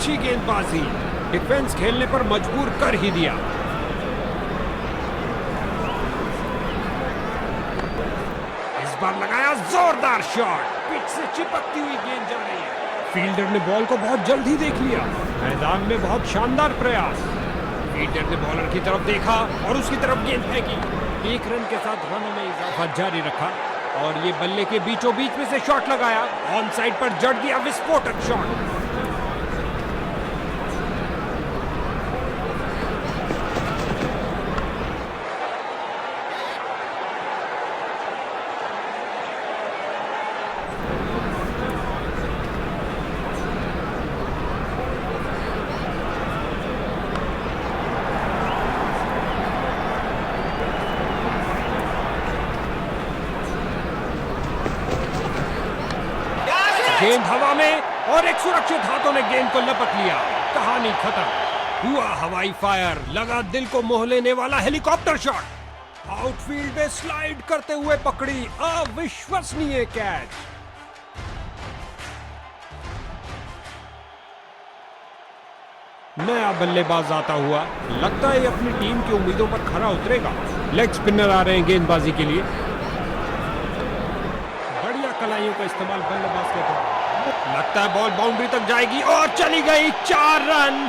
अच्छी गेंदबाजी, डिफेंस खेलने पर मजबूर कर ही दिया। इस बार लगाया जोरदार शॉट, पिच से चिपकती हुई गेंद जा रही है। फील्डर ने बॉल को बहुत जल्दी देख लिया। मैदान में बहुत शानदार प्रयास। फील्डर ने बॉलर की तरफ देखा और उसकी तरफ गेंद फेंकी। एक रन के साथ रनों में इजाफा जारी रखा और ये बल्ले के बीचों बीच में से शॉट लगाया। ऑन साइड पर जड़ दिया विस्फोटक शॉट। गेंद हवा में और एक सुरक्षित हाथों ने गेंद को लपक लिया। कहानी खत्म। हुआ हवाई फायर, लगा दिल को मोह लेने वाला हेलीकॉप्टर शॉट। आउटफील्ड में स्लाइड करते हुए पकड़ी अविश्वसनीय कैच। नया बल्लेबाज आता हुआ, लगता है अपनी टीम की उम्मीदों पर खरा उतरेगा। लेग स्पिनर आ रहे हैं गेंदबाजी के लिए। बढ़िया कलाइयों का इस्तेमाल बल्लेबाज के द्वारा। लगता है बॉल बाउंड्री तक जाएगी और चली गई। 4 रन।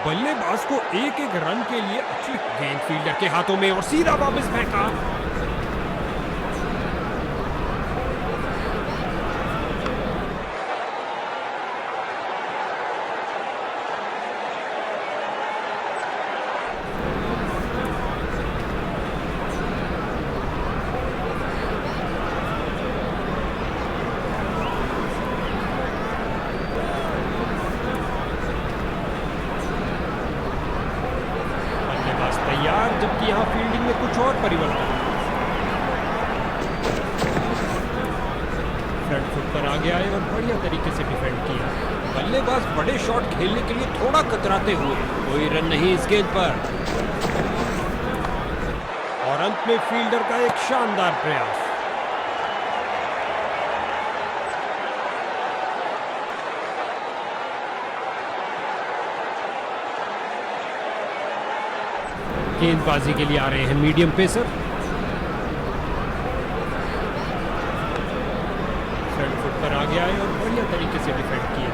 बल्लेबाज को एक एक रन के लिए अच्छी गेंद फील्डर के हाथों में और सीधा वापस फेंका। जबकि यहां फील्डिंग में कुछ और परिवर्तन। फ्रंट फुट पर आगे आए और बढ़िया तरीके से डिफेंड किया। बल्लेबाज बड़े शॉट खेलने के लिए थोड़ा कतराते हुए। कोई रन नहीं इस गेंद पर और अंत में फील्डर का एक शानदार प्रयास। गेंदबाजी के लिए आ रहे हैं मीडियम पेसर। फ्रंट फुट पर आगे आए और बढ़िया तरीके से डिफेंड किया।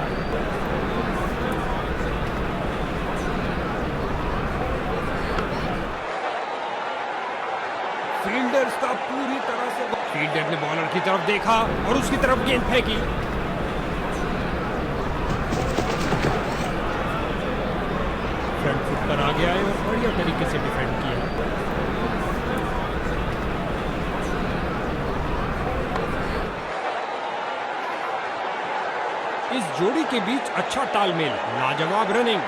फील्डर्स का पूरी तरह से। फील्डर ने बॉलर की तरफ देखा और उसकी तरफ गेंद फेंकी। फ्रंट फुट पर आगे आए और बढ़िया तरीके से डिफेंड किया। इस जोड़ी के बीच अच्छा तालमेल, लाजवाब रनिंग।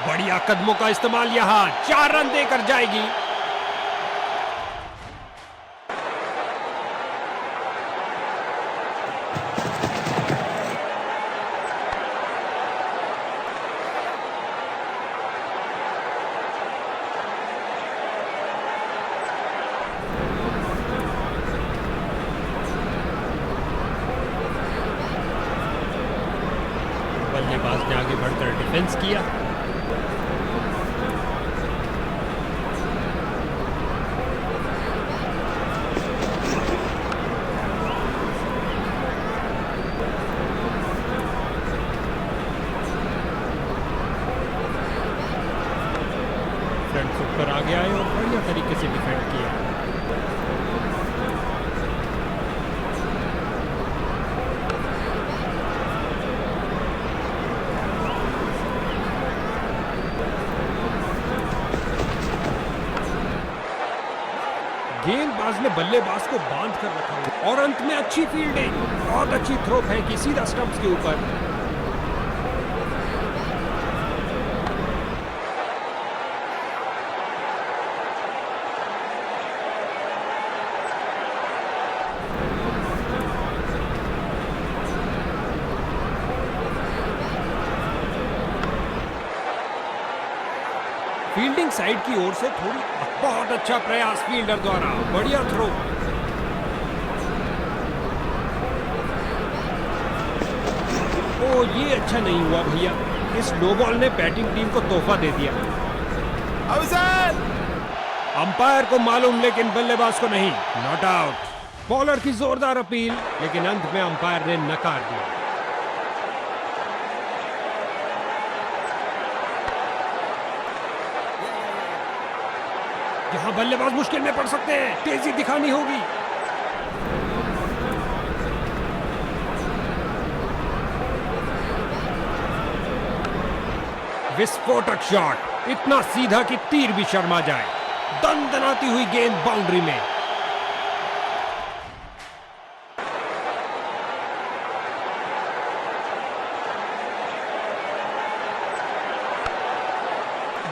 बढ़िया कदमों का इस्तेमाल, यहां 4 रन देकर जाएगी। बल्लेबाज ने आगे बढ़कर डिफेंस किया। फ्रंट फुट पर आगे आए और बढ़िया तरीके से डिफेंड किया। गेंदबाज ने बल्लेबाज को बांध कर रखा है और अंत में अच्छी फील्डिंग, बहुत अच्छी थ्रो फेंकी सीधा स्टंप्स के ऊपर। फील्डिंग साइड की ओर से थोड़ी, बहुत अच्छा प्रयास फील्डर द्वारा, बढ़िया थ्रो। ओ ये अच्छा नहीं हुआ भैया, इस नो बॉल ने बैटिंग टीम को तोहफा दे दिया। अंपायर को मालूम लेकिन बल्लेबाज को नहीं, नॉट आउट। बॉलर की जोरदार अपील लेकिन अंत में अंपायर ने नकार दिया। यहां बल्लेबाज मुश्किल में पड़ सकते हैं, तेजी दिखानी होगी। विस्फोटक शॉट, इतना सीधा कि तीर भी शर्मा जाए। दनदनाती हुई गेंद बाउंड्री में।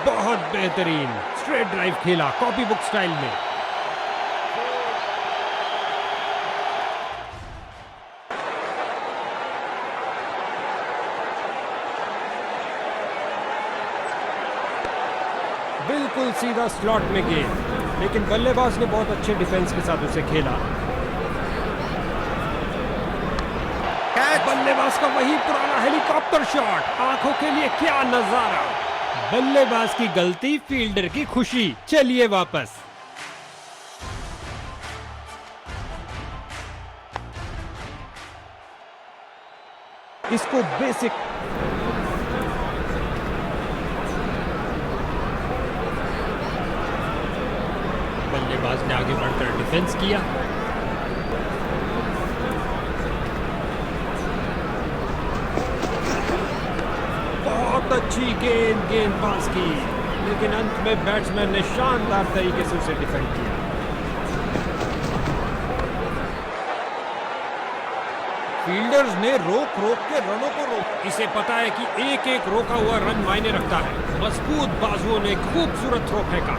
बहुत बेहतरीन स्ट्रेट ड्राइव खेला कॉपी बुक स्टाइल में। बिल्कुल सीधा स्लॉट में गेंद, लेकिन बल्लेबाज ने बहुत अच्छे डिफेंस के साथ उसे खेला। बल्लेबाज का वही पुराना हेलीकॉप्टर शॉट, आंखों के लिए क्या नजारा। बल्लेबाज की गलती, फील्डर की खुशी। चलिए वापस। इसको बेसिक बल्लेबाज ने आगे बढ़कर डिफेंस किया। बहुत अच्छी गेंदबाज की, लेकिन अंत में बैट्समैन ने शानदार तरीके से उसे डिफेंड किया। फील्डर्स ने रोक के रनों को रोक। इसे पता है कि एक एक रोका हुआ रन मायने रखता है। मजबूत बाजुओं ने खूबसूरत थ्रो फेंका।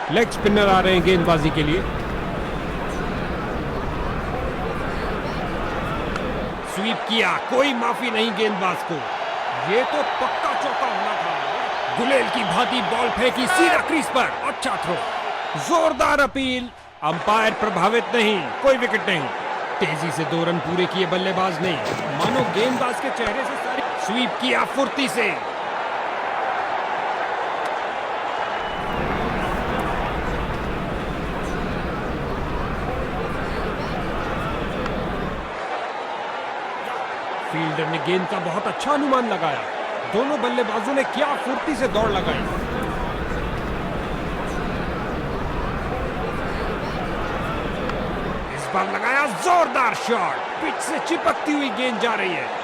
लेग स्पिनर आ रहे हैं गेंदबाजी के लिए। स्वीप किया, कोई माफी नहीं गेंदबाज को। ये तो पक्का चौका होना था। गुलेल की भांति बॉल फेंकी सीधा क्रीज पर, अच्छा थ्रो। जोरदार अपील, अंपायर प्रभावित नहीं, कोई विकेट नहीं। तेजी से 2 रन पूरे किए बल्लेबाज ने, मानो गेंदबाज के चेहरे से सारी। स्वीप किया फुर्ती से। फील्डर ने गेंद का बहुत अच्छा अनुमान लगाया। दोनों बल्लेबाजों ने क्या फुर्ती से दौड़ लगाई। इस बार लगाया जोरदार शॉट, पिच से चिपकती हुई गेंद जा रही है।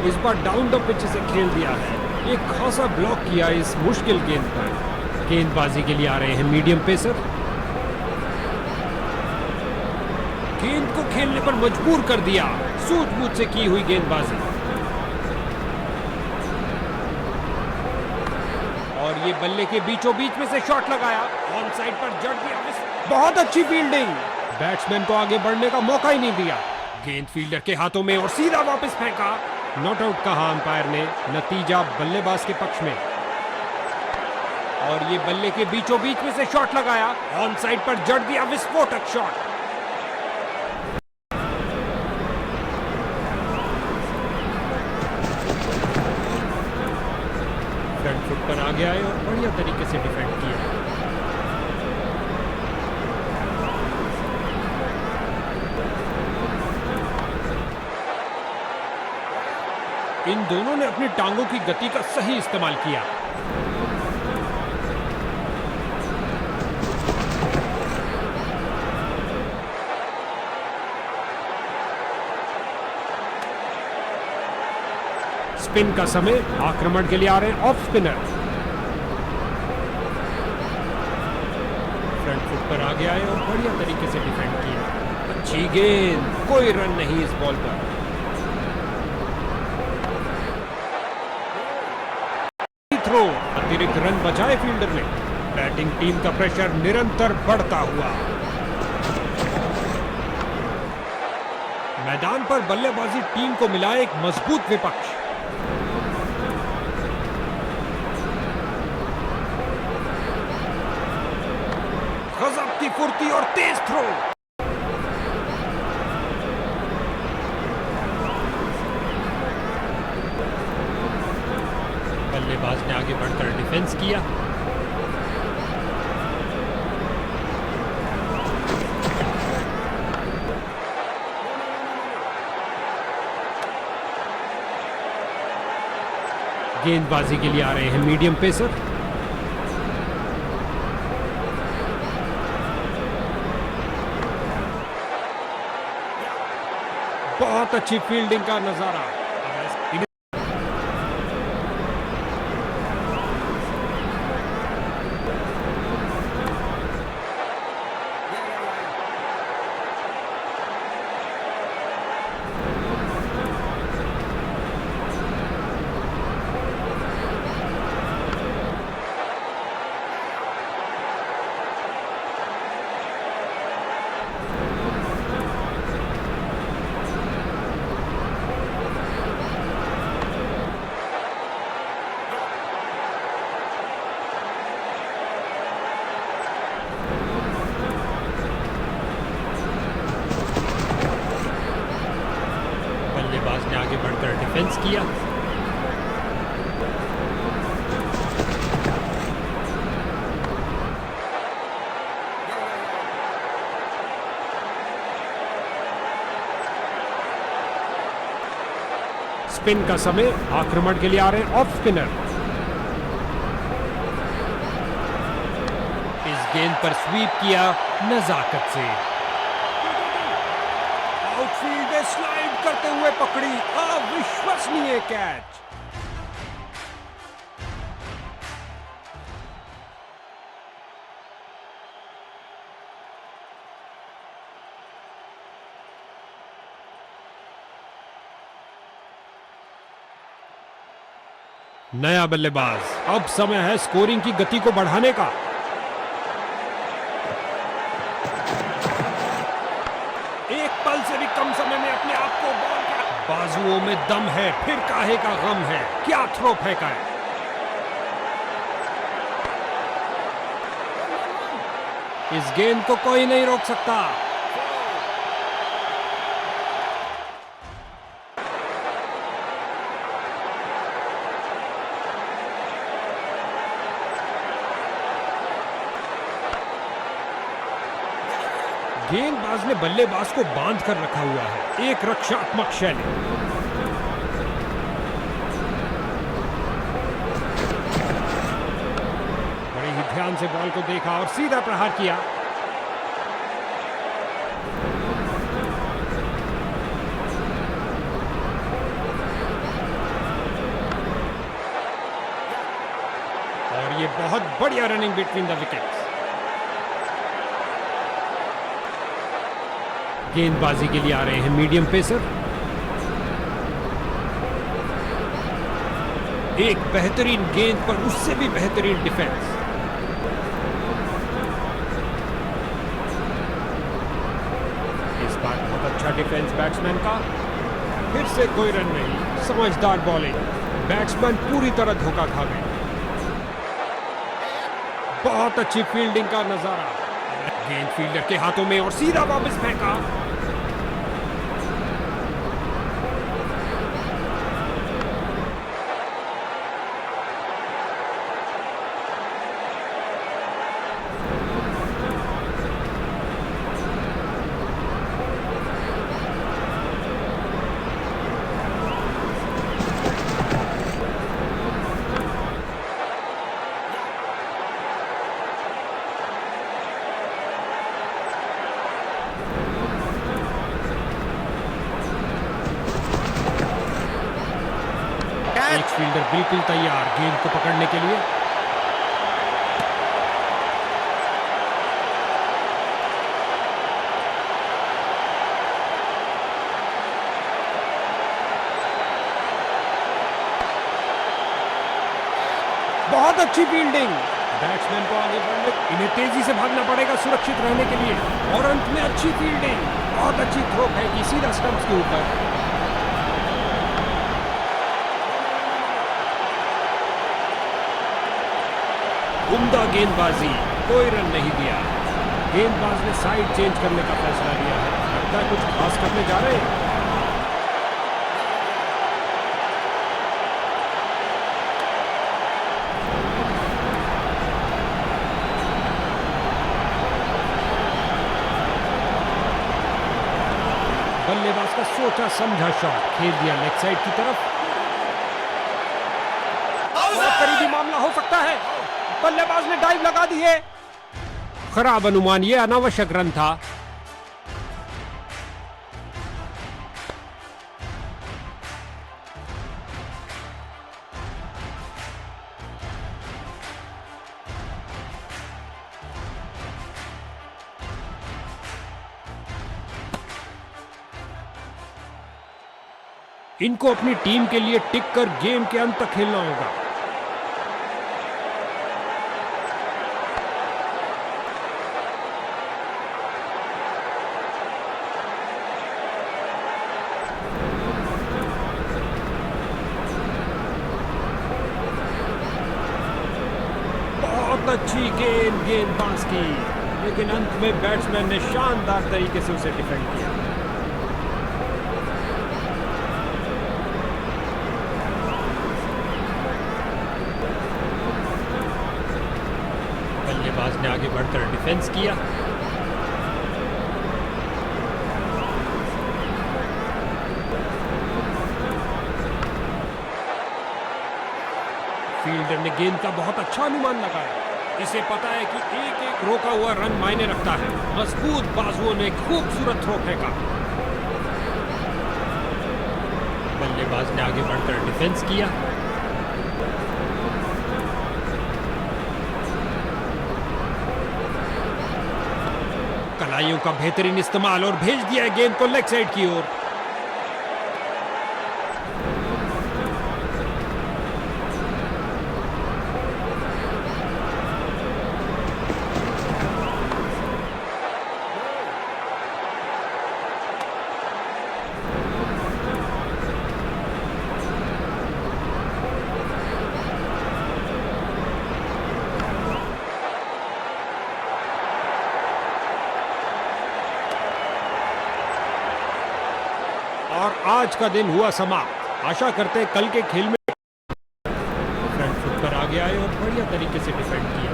इस बार डाउन द पिच से खेल दिया है, एक खासा ब्लॉक किया इस मुश्किल गेंद पर। गेंदबाजी के लिए आ रहे हैं मीडियम पेसर। गेंद को खेलने पर मजबूर कर दिया, सूझबूझ से की हुई गेंदबाजी। और ये बल्ले के बीचों बीच में से शॉट लगाया, ऑन साइड पर जड़ दिया। बहुत अच्छी फील्डिंग, बैट्समैन को आगे बढ़ने का मौका ही नहीं दिया। गेंद फील्डर के हाथों में और सीधा वापस फेंका। नॉट आउट कहा अंपायर ने, नतीजा बल्लेबाज के पक्ष में। और ये बल्ले के बीचों बीच में से शॉट लगाया, ऑन साइड पर जड़ दिया विस्फोटक शॉट। फ्रंट फुट पर आगे आए और बढ़िया तरीके से डिफेंड किया। इन दोनों ने अपनी टांगों की गति का सही इस्तेमाल किया। स्पिन का समय, आक्रमण के लिए आ रहे हैं ऑफ स्पिनर। फ्रंट फुट पर आगे आए और बढ़िया तरीके से डिफेंड किया। अच्छी गेंद, कोई रन नहीं इस बॉल पर। थ्रो, अतिरिक्त रन बचाए फील्डर ने। बैटिंग टीम का प्रेशर निरंतर बढ़ता हुआ। मैदान पर बल्लेबाजी टीम को मिला एक मजबूत विपक्ष। गजब की फुर्ती और तेज थ्रो। बल्लेबाज ने आगे बढ़कर डिफेंस किया। गेंदबाजी के लिए आ रहे हैं मीडियम पेसर। बहुत अच्छी फील्डिंग का नजारा। बल्लेबाज ने आगे बढ़कर डिफेंस किया। स्पिन का समय, आक्रमण के लिए आ रहे हैं ऑफ स्पिनर। इस गेंद पर स्वीप किया नजाकत से। आउटफील्ड में स्लाइड करते हुए पकड़ी, अविश्वसनीय कैच। नया बल्लेबाज, अब समय है स्कोरिंग की गति को बढ़ाने का। एक पल से भी कम समय में अपने आप को बॉल के बाजुओं में दम है, फिर काहे का गम है। क्या थ्रो फेंका है। इस गेंद को कोई नहीं रोक सकता। गेंदबाज ने बल्लेबाज को बांध कर रखा हुआ है, एक रक्षात्मक शैली। बड़े ही ध्यान से बॉल को देखा और सीधा प्रहार किया। और ये बहुत बढ़िया रनिंग बिटवीन द विकेट्स। गेंदबाजी के लिए आ रहे हैं मीडियम पेसर। एक बेहतरीन गेंद पर उससे भी बेहतरीन डिफेंस। इस बार बहुत अच्छा डिफेंस बैट्समैन का। फिर से कोई रन नहीं, समझदार बॉलिंग, बैट्समैन पूरी तरह धोखा खा गए। बहुत अच्छी फील्डिंग का नजारा, गेंद फील्डर के हाथों में और सीधा वापस फेंका। एक फील्डर बिल्कुल तैयार गेंद को पकड़ने के लिए। बहुत अच्छी फील्डिंग, बैट्समैन को आगे बढ़ने, इन्हें तेजी से भागना पड़ेगा सुरक्षित रहने के लिए। और अंत में अच्छी फील्डिंग, बहुत अच्छी थ्रो फेंकी सीधा स्टंप्स के ऊपर। उम्दा गेंदबाजी, कोई रन नहीं दिया। गेंदबाज ने साइड चेंज करने का फैसला लिया है, लगता है कुछ खास करने जा रहे हैं। बल्लेबाज का सोचा समझा शॉट खेल दिया लेग साइड की तरफ। बहुत करीबी मामला हो सकता है, बल्लेबाज ने डाइव लगा दी है। खराब अनुमान, यह अनावश्यक रन था। इनको अपनी टीम के लिए टिक कर गेम के अंत तक खेलना होगा। अच्छी गेंदबाज की, लेकिन अंत में बैट्समैन ने शानदार तरीके से उसे डिफेंड किया। बल्लेबाज ने आगे बढ़कर डिफेंस किया। फील्डर ने गेंद का बहुत अच्छा अनुमान लगाया। इसे पता है कि एक एक रोका हुआ रन मायने रखता है। मजबूत बाजुओं ने खूबसूरत थ्रो फेंका। बल्लेबाज ने आगे बढ़कर डिफेंस किया। कलाइयों का बेहतरीन इस्तेमाल और भेज दिया है गेंद को लेग साइड की ओर। और आज का दिन हुआ समाप्त। आशा करते हैं कल के खेल में फ्रंट फुट पर आगे आए और बढ़िया तरीके से डिफेंड किया।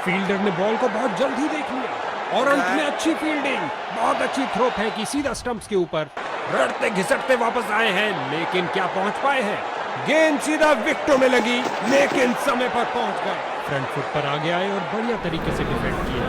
फील्डर ने बॉल को बहुत जल्दी देख लिया और अंत में अच्छी फील्डिंग, बहुत अच्छी थ्रो फेंकी सीधा स्टंप्स के ऊपर। रड़ते घिसटते वापस आए हैं, लेकिन क्या पहुंच पाए हैं? गेंद सीधा विकेटों में लगी, लेकिन समय पर पहुंच गए। फ्रंट फुट पर आगे आए और बढ़िया तरीके से डिफेंड किया।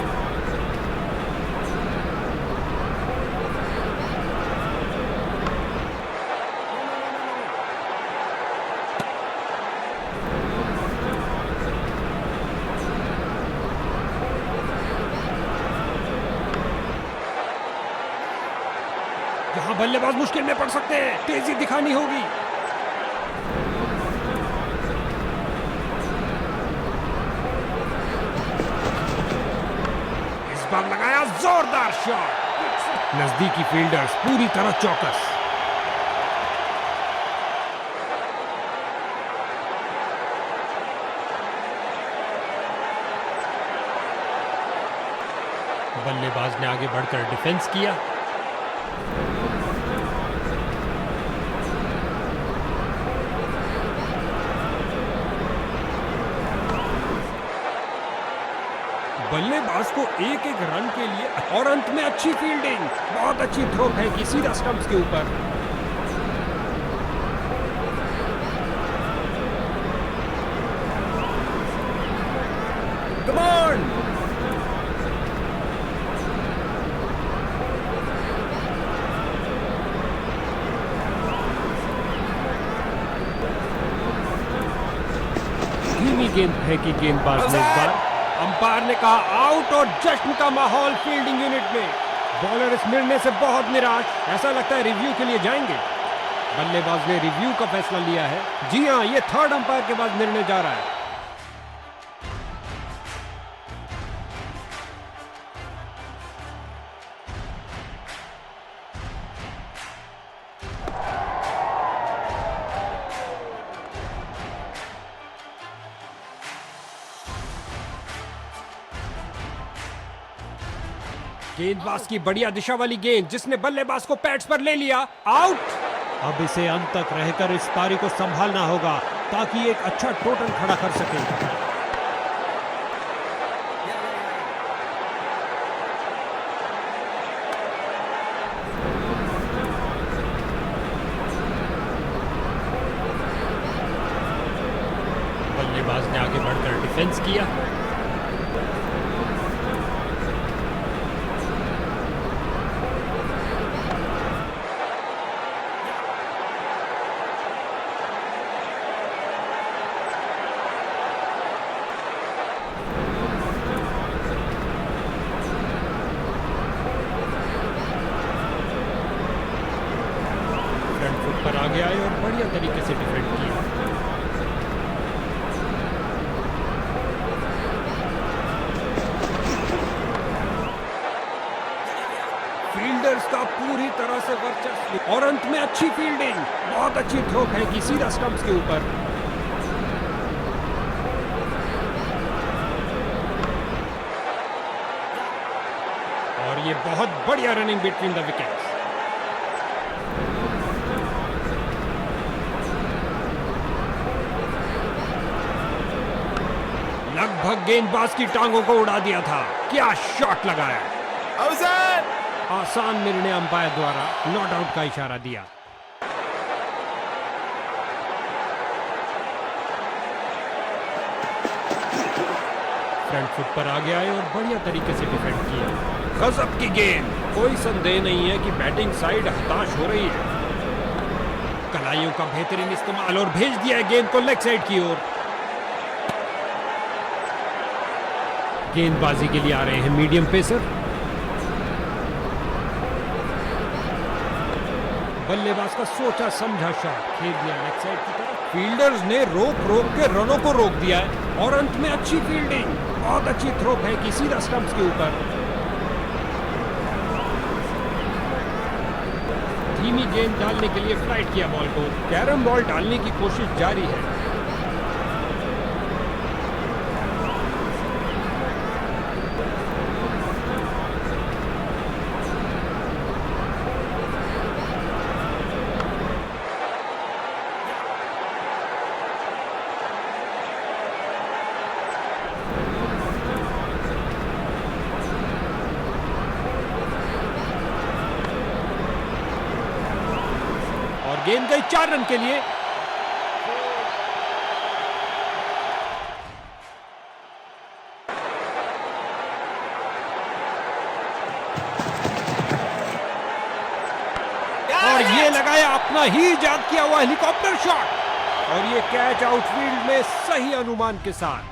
यहां बल्लेबाज मुश्किल में पड़ सकते हैं, तेजी दिखानी होगी। बार लगाया जोरदार शॉट, नजदीकी फील्डर्स पूरी तरह चौकस। बल्लेबाज ने आगे बढ़कर डिफेंस किया। बल्लेबाज को एक एक रन के लिए और अंत में अच्छी फील्डिंग, बहुत अच्छी थ्रो फेंकी सीधा स्टंप्स के ऊपर। कम ऑन, धीमी गेंद फेंकी गेंदबाज ने इस बार। अंपायर ने कहा आउट और जश्न का माहौल फील्डिंग यूनिट में। बॉलर इस निर्णय से बहुत निराश, ऐसा लगता है रिव्यू के लिए जाएंगे। बल्लेबाज ने रिव्यू का फैसला लिया है। जी हां, ये थर्ड अंपायर के बाद निर्णय जा रहा है। गेंदबाज की बढ़िया दिशा वाली गेंद, जिसने बल्लेबाज को पैड्स पर ले लिया। आउट। अब इसे अंत तक रहकर इस पारी को संभालना होगा ताकि एक अच्छा टोटल खड़ा कर सके। बल्लेबाज ने आगे बढ़कर डिफेंस किया। पर आगे आए और बढ़िया तरीके से डिफेंड किया। फील्डर्स का पूरी तरह से वर्चस्व और अंत में अच्छी फील्डिंग, बहुत अच्छी थ्रो फेंकी सीधा स्टंप्स के ऊपर। और ये बहुत बढ़िया रनिंग बिटवीन द विकेट्स। लगभग गेंदबाज की टांगों को उड़ा दिया था। क्या शॉट लगाया। आसान निर्णय अंपायर द्वारा नॉट आउट का इशारा दिया। फ्रंट फुट पर आगे आए और बढ़िया तरीके से डिफेंड किया। गजब की गेंद, कोई संदेह नहीं है कि बैटिंग साइड हताश हो रही है। कलाइयों का बेहतरीन इस्तेमाल और भेज दिया है गेंद को लेग साइड की ओर। गेंदबाजी के लिए आ रहे हैं मीडियम पेसर। बल्लेबाज का सोचा समझा शॉट खेल दिया लेग साइड की तरफ। फील्डर्स ने रोक के रनों को रोक दिया है और अंत में अच्छी फील्डिंग, बहुत अच्छी थ्रो फेंकी सीधा स्टंप्स के ऊपर। धीमी गेंद डालने के लिए फ्लाइट किया बॉल को। कैरम बॉल डालने की कोशिश जारी है। गेंद गई 4 रन के लिए। और ये लगाया अपना ही इजाद किया हुआ हेलीकॉप्टर शॉट और ये कैच आउटफील्ड में सही अनुमान के साथ।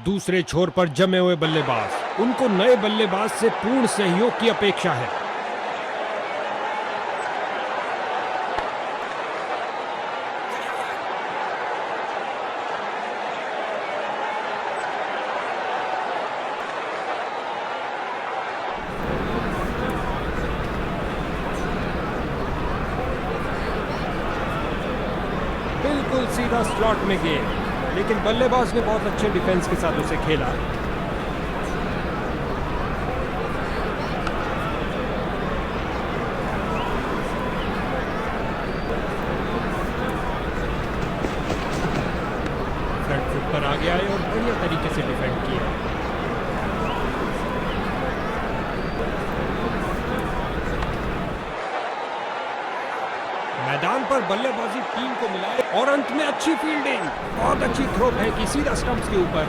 दूसरे छोर पर जमे हुए बल्लेबाज उनको नए बल्लेबाज से पूर्ण सहयोग की अपेक्षा है। बिल्कुल सीधा स्लॉट में गेंद, लेकिन बल्लेबाज ने बहुत अच्छे डिफेंस के साथ उसे खेला। फ्रंट फुट पर आगे आए और बढ़िया तरीके से डिफेंड किया। मैदान पर बल्लेबाजी टीम को मिलाए और अंत में अच्छी फील्डिंग, बहुत अच्छी थ्रो फेंकी सीधा स्टंप्स के ऊपर।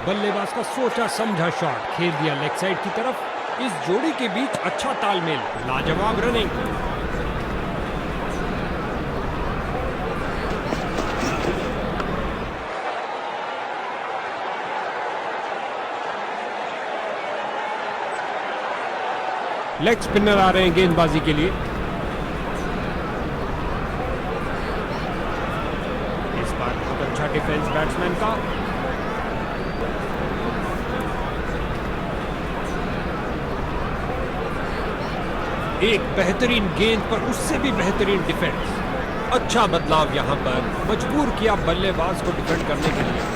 बल्लेबाज का सोचा समझा शॉट खेल दिया लेग साइड की तरफ। इस जोड़ी के बीच अच्छा तालमेल, लाजवाब रनिंग। लेग स्पिनर आ रहे हैं गेंदबाजी के लिए। इस बार बहुत अच्छा डिफेंस बैट्समैन का। एक बेहतरीन गेंद पर उससे भी बेहतरीन डिफेंस। अच्छा बदलाव यहां पर मजबूर किया बल्लेबाज को डिफेंड करने के लिए।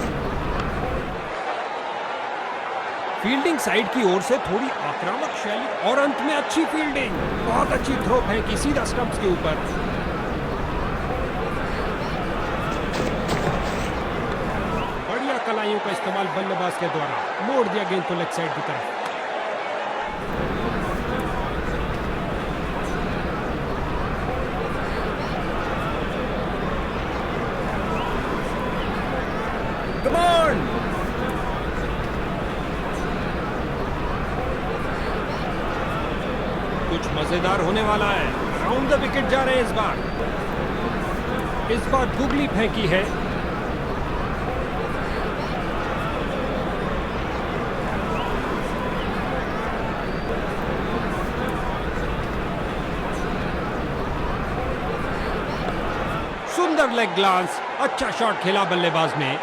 फील्डिंग साइड की ओर से थोड़ी आक्रामक शैली और अंत में अच्छी फील्डिंग, बहुत अच्छी थ्रो फेंकी सीधा स्टंप्स के ऊपर। बढ़िया कलाइयों का इस्तेमाल बल्लेबाज के द्वारा, मोड़ दिया गेंद को लेग साइड की तरफ। Come on! कुछ मजेदार होने वाला है। अराउंड द विकेट जा रहे हैं इस बार गुगली फेंकी है। सुंदर लेग ग्लांस, अच्छा शॉट खेला बल्लेबाज ने।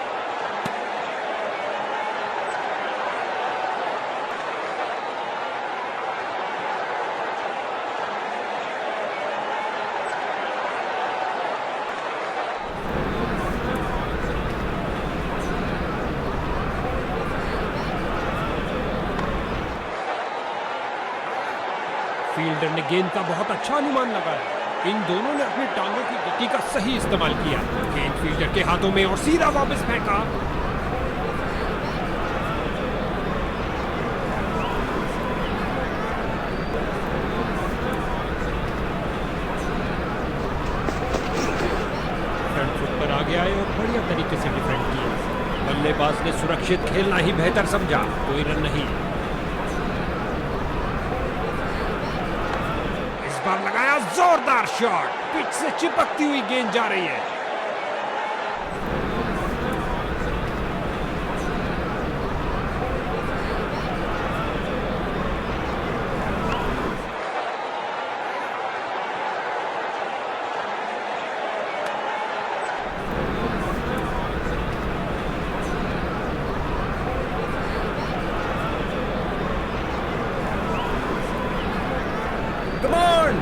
फील्डर ने गेंद का बहुत अच्छा अनुमान लगाया। इन दोनों ने अपनी टांगों की गति का सही इस्तेमाल किया। गेंद फील्डर के हाथों में और सीधा वापस फेंका। फ्रंट फुट पर आगे आए और बढ़िया तरीके से डिफेंड किया। बल्लेबाज ने सुरक्षित खेलना ही बेहतर समझा, कोई रन नहीं। बार लगाया जोरदार शॉट, पिच से चिपकती हुई गेंद जा रही है। Come on!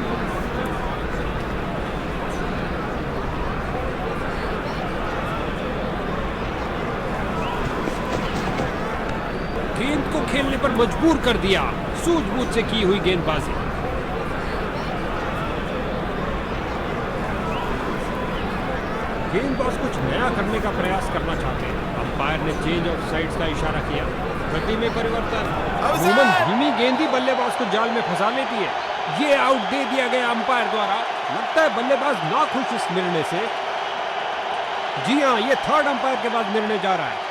गेंद को खेलने पर मजबूर कर दिया, सूझबूझ से की हुई गेंदबाजी। गेंदबाज कुछ नया करने का प्रयास करना चाहते हैं। अंपायर ने चेंज ऑफ साइड्स का इशारा किया। गति में परिवर्तन। अमूमन धीमी गेंद ही बल्लेबाज को जाल में फंसा लेती है। ये आउट दे दिया गया अंपायर द्वारा। लगता है बल्लेबाज नाखुश इस निर्णय से। जी हां, ये थर्ड अंपायर के बाद निर्णय जा रहा है।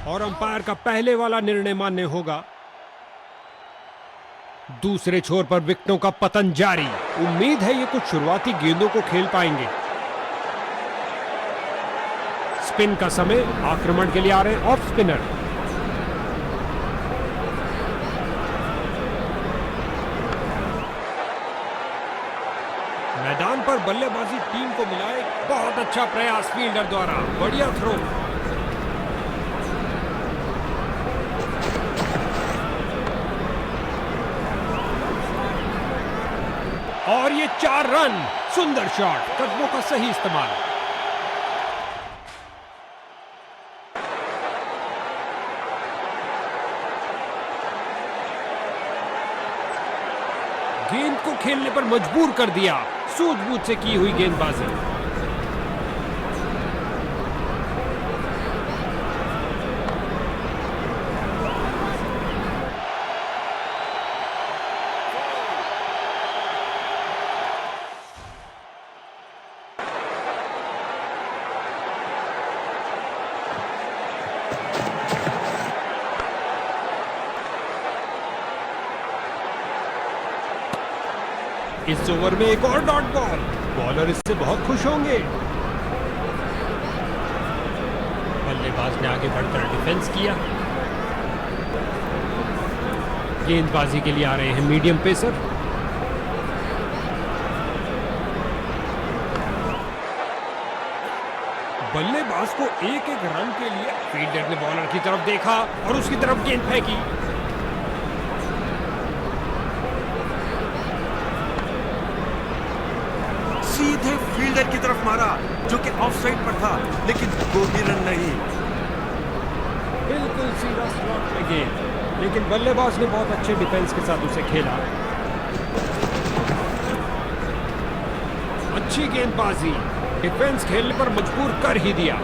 और अंपायर का पहले वाला निर्णय मान्य होगा। दूसरे छोर पर विकेटों का पतन जारी। उम्मीद है ये कुछ शुरुआती गेंदों को खेल पाएंगे। स्पिन का समय, आक्रमण के लिए आ रहे हैं ऑफ स्पिनर। मैदान पर बल्लेबाजी टीम को मिला एक बहुत अच्छा प्रयास फील्डर द्वारा। बढ़िया थ्रो। और ये 4 रन। सुंदर शॉट, कदमों का सही इस्तेमाल। गेंद को खेलने पर मजबूर कर दिया। सूझबूझ से की हुई गेंदबाजी। इस ओवर में एक और डॉट बॉल। बॉलर इससे बहुत खुश होंगे। बल्लेबाज ने आगे बढ़कर डिफेंस किया। गेंदबाजी के लिए आ रहे हैं मीडियम पेसर। बल्लेबाज को एक एक रन के लिए फील्डर ने बॉलर की तरफ देखा और उसकी तरफ गेंद फेंकी। सीधे फील्डर की तरफ मारा, जो कि ऑफ साइड पर था, लेकिन कोई रन नहीं। बिल्कुल सीधा स्लॉट में गेंद, लेकिन बल्लेबाज ने बहुत अच्छे डिफेंस के साथ उसे खेला। अच्छी गेंदबाजी, डिफेंस खेलने पर मजबूर कर ही दिया।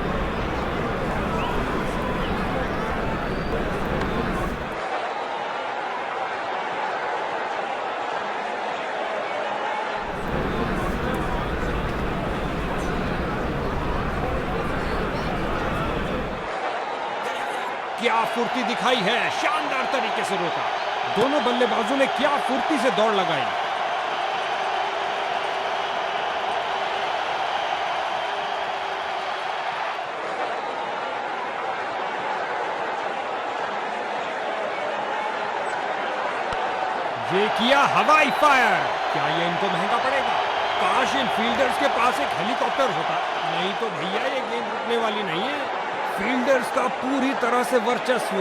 क्या फुर्ती दिखाई है, शानदार तरीके से रोका। दोनों बल्लेबाजों ने क्या फुर्ती से दौड़ लगाई। ये किया हवाई फायर। क्या ये इनको महंगा पड़ेगा? काश इन फील्डर्स के पास एक हेलीकॉप्टर होता, नहीं तो भैया ये गेंद रुकने वाली नहीं है। फील्डर्स का पूरी तरह से वर्चस्व,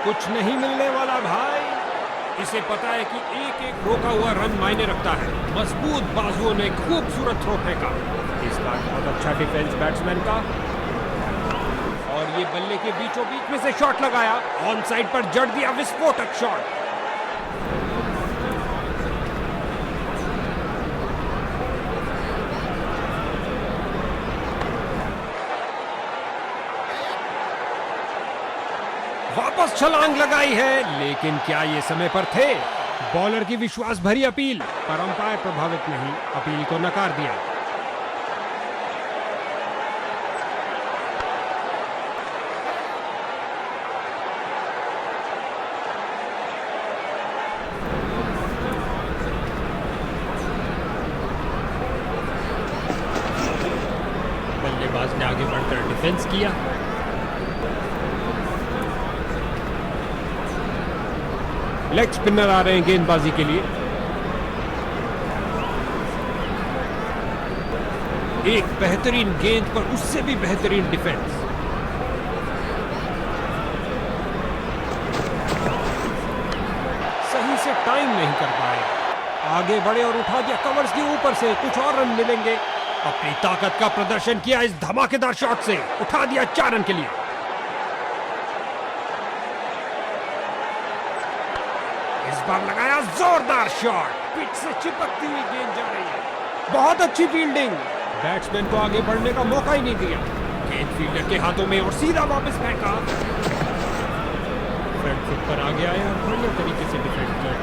कुछ नहीं मिलने वाला भाई। इसे पता है कि एक एक रोका हुआ रन मायने रखता है। मजबूत बाजुओं ने खूबसूरत थ्रो फेंका। इस बार बहुत अच्छा डिफेंस बैट्समैन का, और ये बल्ले के बीचों बीच में से शॉट लगाया। ऑन साइड पर जड़ दिया विस्फोटक शॉट। वापस छलांग लगाई है, लेकिन क्या ये समय पर थे? बॉलर की विश्वास भरी अपील, पर अंपायर प्रभावित नहीं, अपील को नकार दिया। बल्लेबाज ने आगे बढ़कर डिफेंस किया। लेग स्पिनर आ रहे हैं गेंदबाजी के लिए। एक बेहतरीन गेंद पर उससे भी बेहतरीन डिफेंस। सही से टाइम नहीं कर पाए। आगे बढ़े और उठा दिया कवर्स के ऊपर से। कुछ और रन मिलेंगे। अपनी ताकत का प्रदर्शन किया इस धमाकेदार शॉट से। उठा दिया 4 रन के लिए। इस बार लगाया जोरदार शॉट। पिच से चिपकती हुई गेंद जा रही है। बहुत अच्छी फील्डिंग। बैट्समैन को आगे बढ़ने का मौका ही नहीं दिया। गेंद फील्डर के हाथों में और सीधा वापस फेंका। फ्रंट फुट पर आगे आए और बढ़िया तरीके से डिफेंड किया।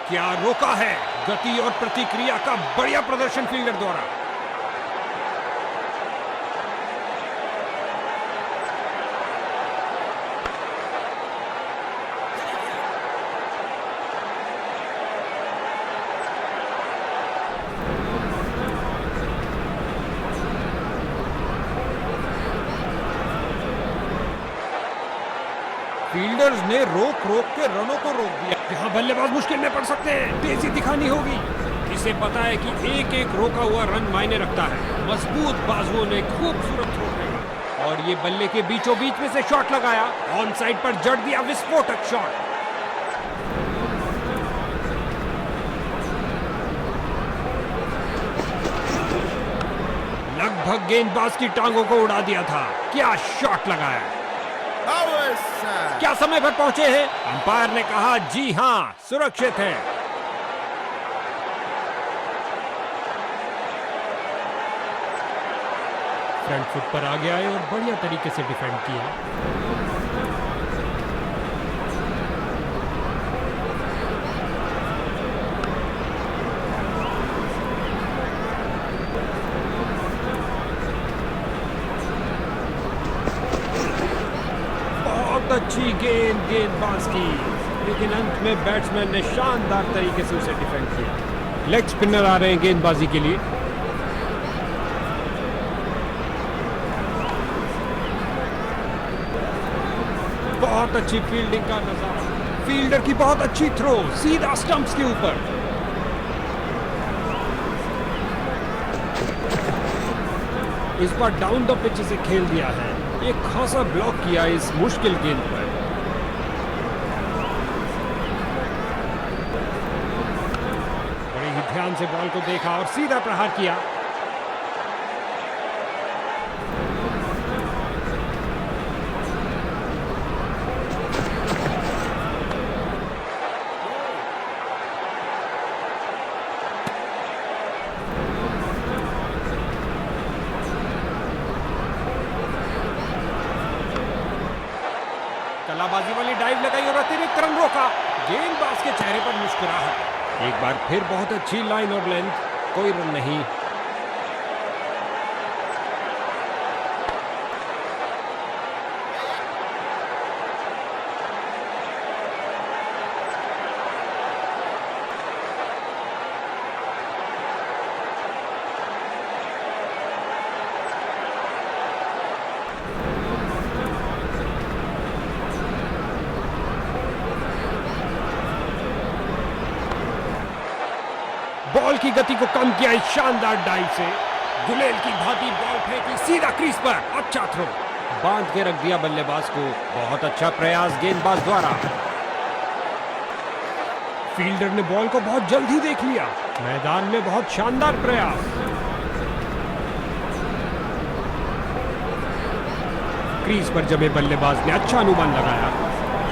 क्या रोका है। गति और प्रतिक्रिया का बढ़िया प्रदर्शन फील्डर द्वारा। फील्डर्स ने रोक रोक के रनों को रोक दिया। यहाँ बल्लेबाज मुश्किल में पड़ सकते हैं, तेजी दिखानी होगी। इसे पता है कि एक एक रोका हुआ रन मायने रखता है। मजबूत बाजुओं ने खूबसूरत थ्रो फेंका और ये बल्ले के बीचों बीच में से शॉट लगाया। ऑन साइड पर जड़ दिया विस्फोटक शॉट। लगभग गेंदबाज की टांगों को उड़ा दिया था। क्या शॉट लगाया। क्या समय पर पहुंचे हैं? अंपायर ने कहा जी हां, सुरक्षित है। फ्रंट फुट पर आगे आए और बढ़िया तरीके से डिफेंड किया। अच्छी गेंदबाज की, लेकिन अंत में बैट्समैन ने शानदार तरीके से उसे डिफेंड किया। लेग स्पिनर आ रहे हैं गेंदबाजी के लिए। बहुत अच्छी फील्डिंग का नजारा। फील्डर की बहुत अच्छी थ्रो सीधा स्टंप्स के ऊपर। इस बार डाउन द पिच से खेल दिया है। एक खासा ब्लॉक किया इस मुश्किल गेंद पर। बड़े ही ध्यान से बॉल को देखा और सीधा प्रहार किया। कलाबाजी वाली डाइव लगाई और अतिरिक्त रन रोका। गेंदबाज के चेहरे पर मुस्कुराहट। एक बार फिर बहुत अच्छी लाइन और लेंथ, कोई रन नहीं। बॉल की गति को कम किया इस शानदार डाइव से। गुलेल की भांति बॉल फेंकी सीधा क्रीज पर। अच्छा थ्रो, बांध के रख दिया बल्लेबाज को। बहुत अच्छा प्रयास गेंदबाज द्वारा। फील्डर ने बॉल को बहुत जल्द ही देख लिया। मैदान में बहुत शानदार प्रयास। क्रीज पर जमे बल्लेबाज ने अच्छा अनुमान लगाया।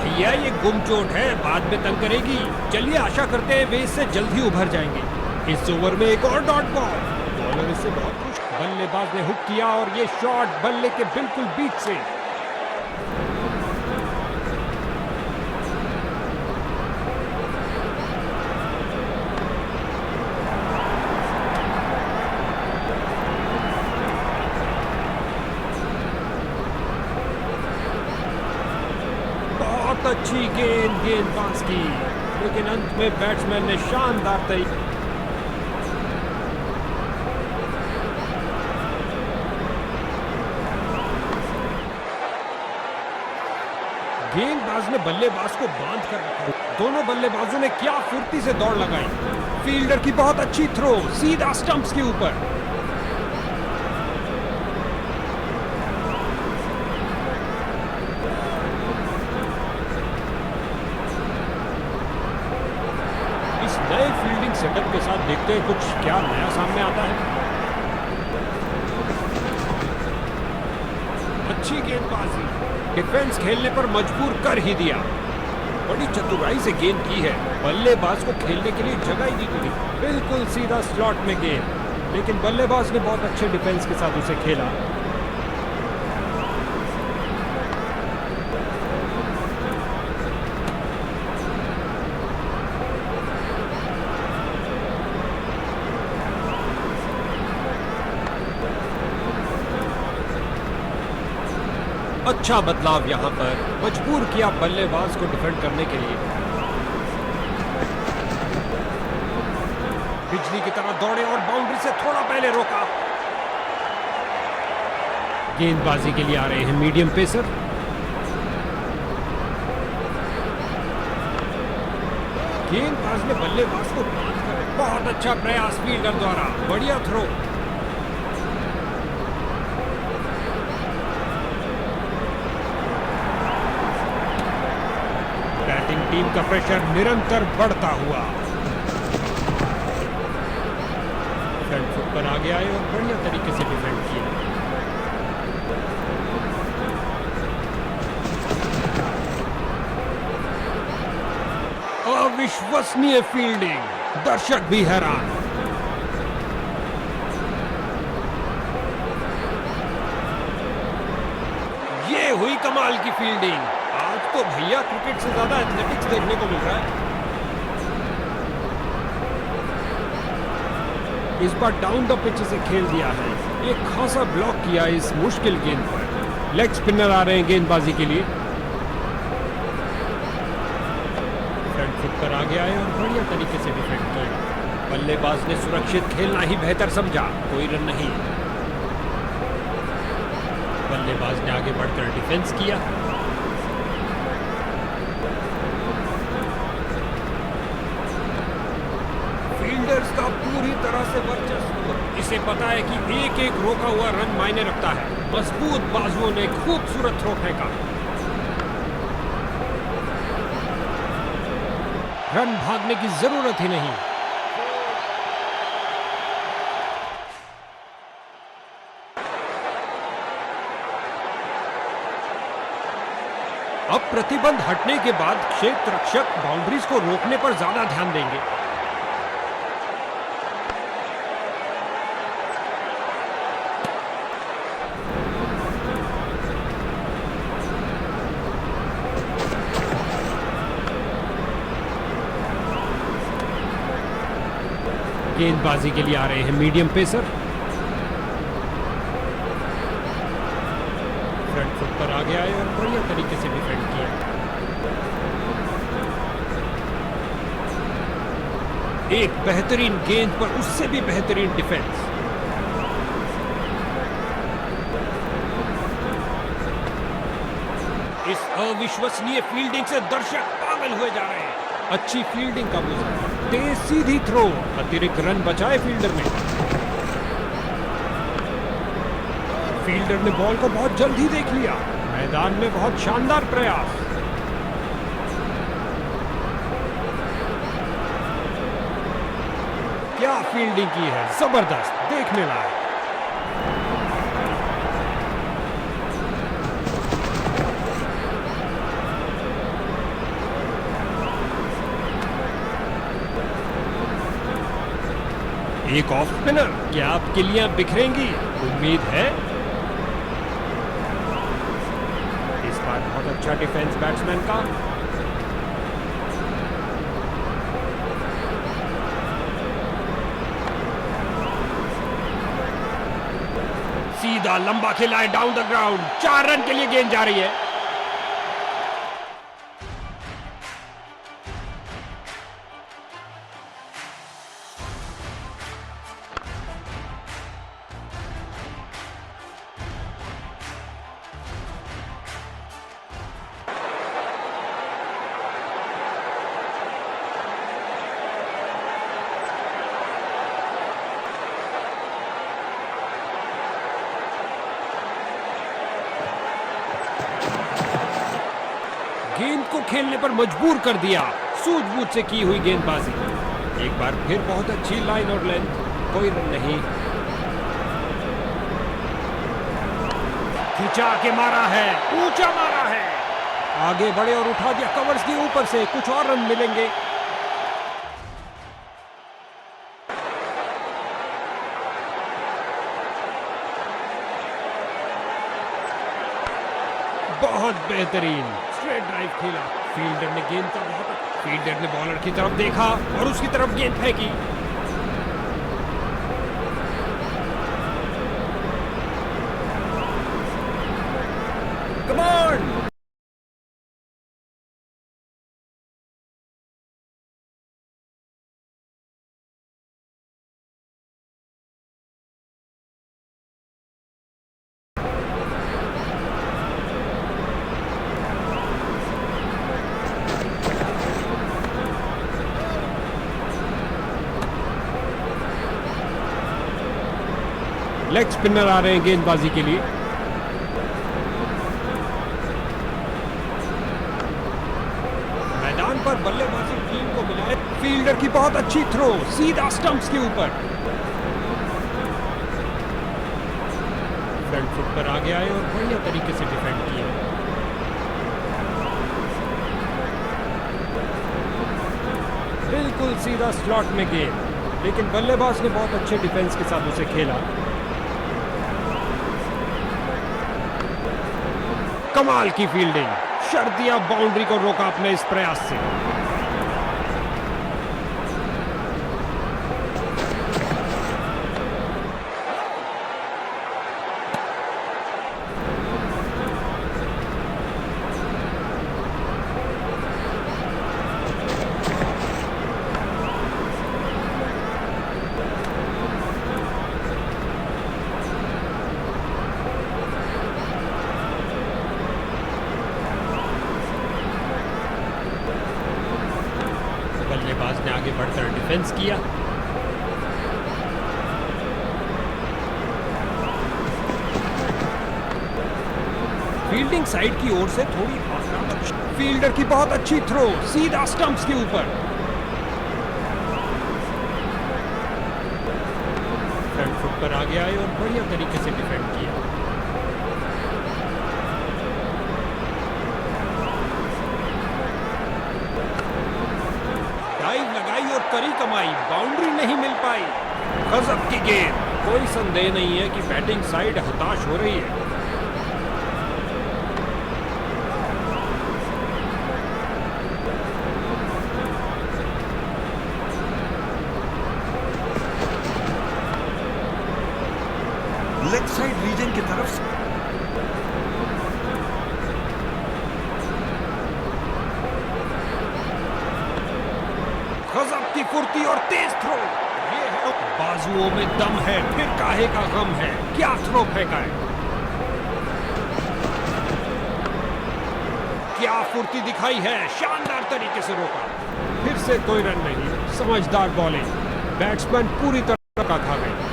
भैया ये गुम चोट है, बाद में तंग करेगी। चलिए आशा करते हैं वे इससे जल्द ही उभर जाएंगे। इस ओवर में एक और डॉट बॉल। बॉलर इससे बहुत खुश। बल्लेबाज ने हुक किया और ये शॉट बल्ले के बिल्कुल बीच से। बहुत अच्छी गेंदबाज की, लेकिन अंत में बैट्समैन ने शानदार तरीके। गेंदबाज ने बल्लेबाज को बांध कर रखा। दोनों बल्लेबाजों ने क्या फुर्ती से दौड़ लगाई। फील्डर की बहुत अच्छी थ्रो सीधा स्टंप्स के ऊपर। इस नए फील्डिंग सेटअप के साथ देखते हैं कुछ क्या नया सामने आता है। अच्छी गेंदबाजी, डिफेंस खेलने पर मजबूर कर ही दिया। बड़ी चतुराई से गेंद की है। बल्लेबाज को खेलने के लिए जगह ही नहीं मिली। बिल्कुल सीधा स्लॉट में गेंद, लेकिन बल्लेबाज ने बहुत अच्छे डिफेंस के साथ उसे खेला। अच्छा बदलाव यहाँ पर मजबूर किया बल्लेबाज को डिफेंड करने के लिए। बिजली की तरह दौड़े और बाउंड्री से थोड़ा पहले रोका। गेंदबाजी के लिए आ रहे हैं मीडियम पेसर। गेंदबाज ने बल्लेबाज को बांध कर, बहुत अच्छा प्रयास फील्डर द्वारा, बढ़िया थ्रो। बैटिंग टीम का प्रेशर निरंतर बढ़ता हुआ। फ्रंट फुट पर आगे आए और बढ़िया तरीके से डिफेंड किया। अविश्वसनीय फील्डिंग, दर्शक भी हैरान। ये हुई कमाल की फील्डिंग। आज तो भैया क्रिकेट से ज्यादा एथलेटिक्स देखने को मिल रहा है। इस बार डाउन द पिच से खेल दिया है, एक खासा ब्लॉक किया इस मुश्किल गेंद पर। लेग स्पिनर आ रहे हैं गेंदबाजी के लिए। फ्रंट फुट पर आगे आए और बढ़िया तरीके से डिफेंड किया। बल्लेबाज ने सुरक्षित खेलना ही बेहतर समझा, कोई रन नहीं। बल्लेबाज ने आगे बढ़कर डिफेंस किया। फील्डर्स का पूरी तरह से वर्चस्व। इसे पता है कि एक एक रोका हुआ रन मायने रखता है। मजबूत बाजुओं ने खूबसूरत थ्रो फेंका। रन भागने की जरूरत ही नहीं। अब प्रतिबंध हटने के बाद क्षेत्र रक्षक बाउंड्रीज को रोकने पर ज्यादा ध्यान देंगे। गेंदबाजी के लिए आ रहे हैं मीडियम पेसर। फ्रंट फुट पर आगे आए और बढ़िया तरीके से डिफेंड किया। एक बेहतरीन गेंद पर उससे भी बेहतरीन डिफेंस। इस अविश्वसनीय फील्डिंग से दर्शक पागल हुए जा रहे हैं। अच्छी फील्डिंग का मुजाहरा, तेज सीधी थ्रो, अतिरिक्त रन बचाए फील्डर ने। फील्डर ने बॉल को बहुत जल्द ही देख लिया। मैदान में बहुत शानदार प्रयास। क्या फील्डिंग की है, जबरदस्त, देखने लायक। एक ऑफ स्पिनर, क्या आप किलियां बिखरेंगी? उम्मीद है। इस बार बहुत अच्छा डिफेंस बैट्समैन का। सीधा लंबा खेला है डाउन द ग्राउंड। 4 रन के लिए गेंद जा रही है। गेंद को खेलने पर मजबूर कर दिया, सूझबूझ से की हुई गेंदबाजी। एक बार फिर बहुत अच्छी लाइन और लेंथ, कोई रन नहीं। खिंचा के मारा है, ऊंचा मारा है। आगे बढ़े और उठा दिया कवर्स के ऊपर से। कुछ और रन मिलेंगे। बहुत बेहतरीन स्ट्रेट ड्राइव खेला। फील्डर ने गेंद का फील्डर ने बॉलर की तरफ देखा और उसकी तरफ गेंद फेंकी। लेग स्पिनर आ रहे हैं गेंदबाजी के लिए। मैदान पर बल्लेबाजी टीम को मिला है। फील्डर की बहुत अच्छी थ्रो, सीधा स्टंप्स के ऊपर। फ्रंट फुट पर आगे आए और बढ़िया तरीके से डिफेंड किया। बिल्कुल सीधा स्लॉट में गेंद, लेकिन बल्लेबाज ने बहुत अच्छे डिफेंस के साथ उसे खेला। कमाल की फील्डिंग, शर्त दिया, बाउंड्री को रोका अपने इस प्रयास से। बल्लेबाज ने आगे बढ़कर डिफेंस किया। फील्डिंग साइड की ओर से थोड़ी आक्रामक। फील्डर की बहुत अच्छी थ्रो, सीधा स्टंप्स के ऊपर। फ्रंट फुट पर आगे आए और बढ़िया तरीके से डिफेंड किया। डाइव लगाई और करी कमाई, बाउंड्री नहीं मिल पाई। गजब की गेंद, कोई संदेह नहीं है कि बैटिंग साइड हताश हो रही है। लेग साइड रीजन की तरफ से गजब की फुर्ती और तेज थ्रो। ये है, बाजुओं में दम है, फिर काहे का गम है। क्या थ्रो फेंका है, क्या फुर्ती दिखाई है, शानदार तरीके से रोका। फिर से कोई रन नहीं, समझदार बॉलिंग, बैट्समैन पूरी तरह का खा गए।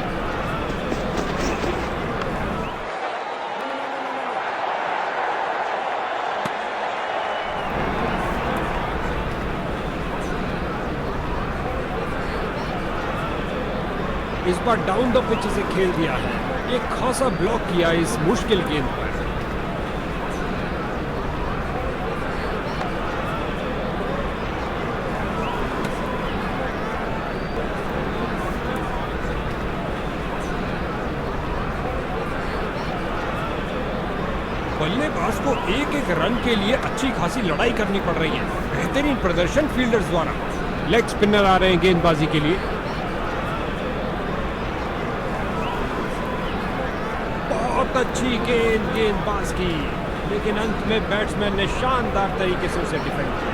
इस बार डाउन द पिच से खेल दिया है, एक खासा ब्लॉक किया इस मुश्किल गेंद पर। बल्लेबाज को एक एक रन के लिए अच्छी खासी लड़ाई करनी पड़ रही है। बेहतरीन प्रदर्शन फील्डर्स द्वारा। लेग स्पिनर आ रहे हैं गेंदबाजी के लिए। बहुत अच्छी गेंदबाज की, लेकिन अंत में बैट्समैन ने शानदार तरीके से उसे डिफेंड किया।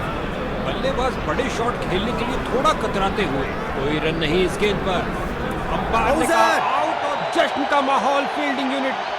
बल्लेबाज बड़े शॉट खेलने के लिए थोड़ा कतराते हुए। कोई रन नहीं इस गेंद पर। अंपायर ने कहा आउट और जश्न का माहौल फील्डिंग यूनिट